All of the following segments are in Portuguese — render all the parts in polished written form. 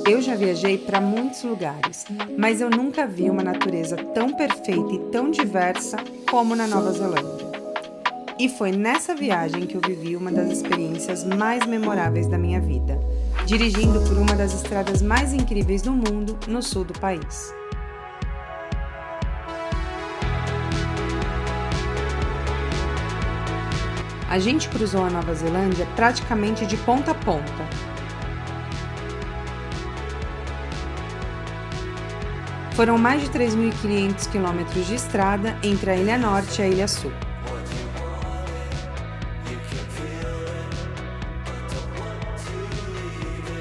Eu já viajei para muitos lugares, mas eu nunca vi uma natureza tão perfeita e tão diversa como na Nova Zelândia. E foi nessa viagem que eu vivi uma das experiências mais memoráveis da minha vida, dirigindo por uma das estradas mais incríveis do mundo no sul do país. A gente cruzou a Nova Zelândia praticamente de ponta a ponta. Foram mais de 3.500 quilômetros de estrada entre a Ilha Norte e a Ilha Sul.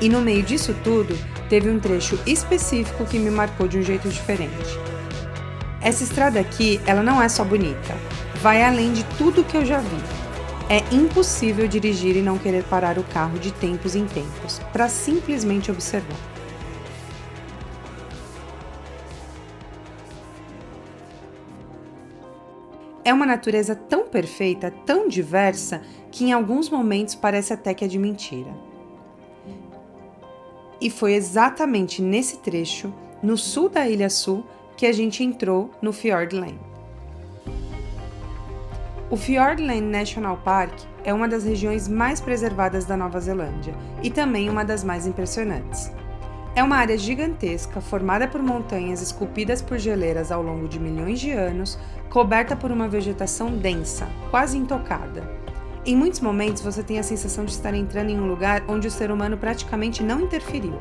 E no meio disso tudo, teve um trecho específico que me marcou de um jeito diferente. Essa estrada aqui, ela não é só bonita, vai além de tudo que eu já vi. É impossível dirigir e não querer parar o carro de tempos em tempos, para simplesmente observar. É uma natureza tão perfeita, tão diversa, que em alguns momentos parece até que é de mentira. E foi exatamente nesse trecho, no sul da Ilha Sul, que a gente entrou no Fiordland. O Fiordland National Park é uma das regiões mais preservadas da Nova Zelândia e também uma das mais impressionantes. É uma área gigantesca, formada por montanhas esculpidas por geleiras ao longo de milhões de anos, coberta por uma vegetação densa, quase intocada. Em muitos momentos você tem a sensação de estar entrando em um lugar onde o ser humano praticamente não interferiu.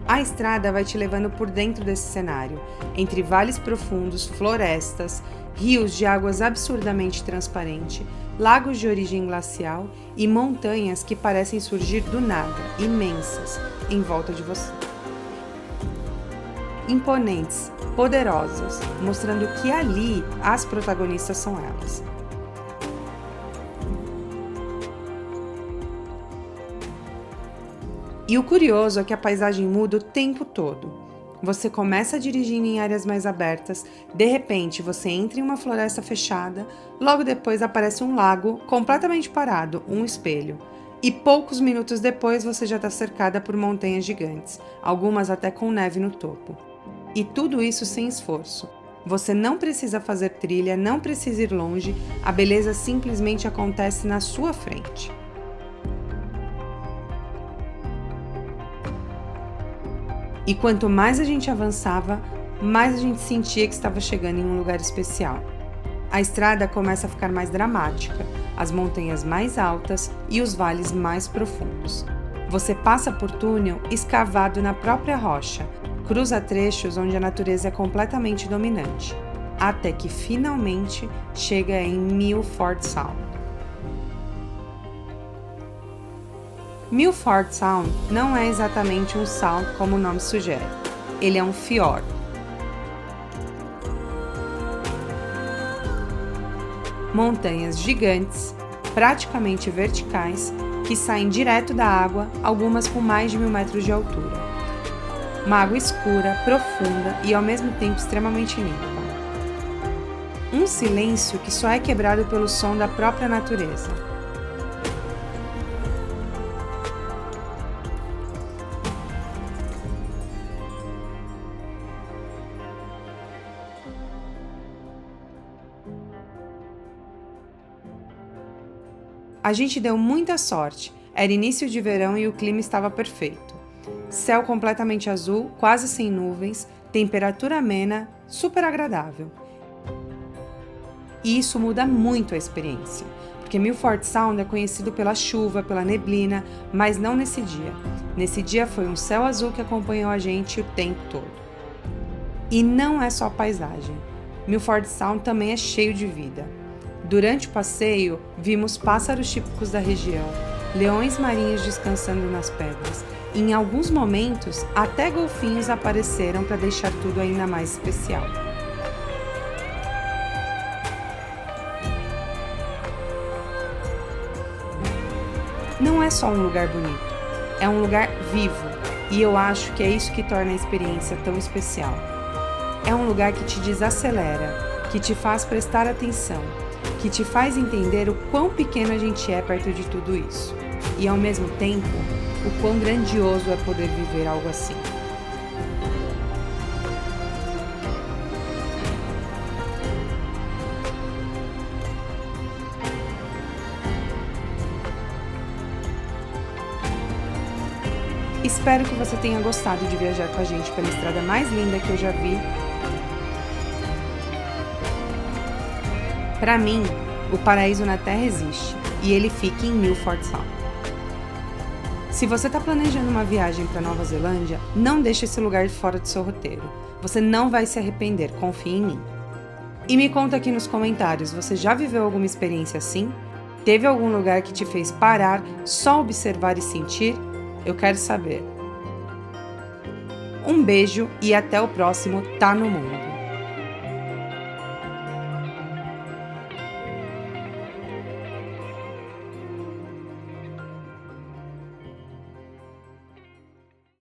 A estrada vai te levando por dentro desse cenário, entre vales profundos, florestas, rios de águas absurdamente transparentes, lagos de origem glacial e montanhas que parecem surgir do nada, imensas, em volta de você. Imponentes, poderosas, mostrando que ali as protagonistas são elas. E o curioso é que a paisagem muda o tempo todo. Você começa dirigindo em áreas mais abertas, de repente você entra em uma floresta fechada, logo depois aparece um lago completamente parado, um espelho. E poucos minutos depois você já está cercada por montanhas gigantes, algumas até com neve no topo. E tudo isso sem esforço. Você não precisa fazer trilha, não precisa ir longe, a beleza simplesmente acontece na sua frente. E quanto mais a gente avançava, mais a gente sentia que estava chegando em um lugar especial. A estrada começa a ficar mais dramática, as montanhas mais altas e os vales mais profundos. Você passa por túnel escavado na própria rocha, cruza trechos onde a natureza é completamente dominante, até que finalmente chega em Milford Sound. Milford Sound não é exatamente um sound como o nome sugere, ele é um fiord. Montanhas gigantes, praticamente verticais, que saem direto da água, algumas com mais de 1.000 metros de altura. Uma água escura, profunda e ao mesmo tempo extremamente limpa. Um silêncio que só é quebrado pelo som da própria natureza. A gente deu muita sorte, era início de verão e o clima estava perfeito. Céu completamente azul, quase sem nuvens, temperatura amena, super agradável. E isso muda muito a experiência, porque Milford Sound é conhecido pela chuva, pela neblina, mas não nesse dia. Nesse dia foi um céu azul que acompanhou a gente o tempo todo. E não é só paisagem, Milford Sound também é cheio de vida. Durante o passeio, vimos pássaros típicos da região, leões marinhos descansando nas pedras, e em alguns momentos, até golfinhos apareceram para deixar tudo ainda mais especial. Não é só um lugar bonito, é um lugar vivo, e eu acho que é isso que torna a experiência tão especial. É um lugar que te desacelera, que te faz prestar atenção, que te faz entender o quão pequeno a gente é perto de tudo isso. E ao mesmo tempo, o quão grandioso é poder viver algo assim. Espero que você tenha gostado de viajar com a gente pela estrada mais linda que eu já vi. Para mim, o paraíso na Terra existe e ele fica em Milford Sound. Se você está planejando uma viagem para Nova Zelândia, não deixe esse lugar fora do seu roteiro. Você não vai se arrepender, confie em mim. E me conta aqui nos comentários, você já viveu alguma experiência assim? Teve algum lugar que te fez parar, só observar e sentir? Eu quero saber. Um beijo e até o próximo Tá no Mundo!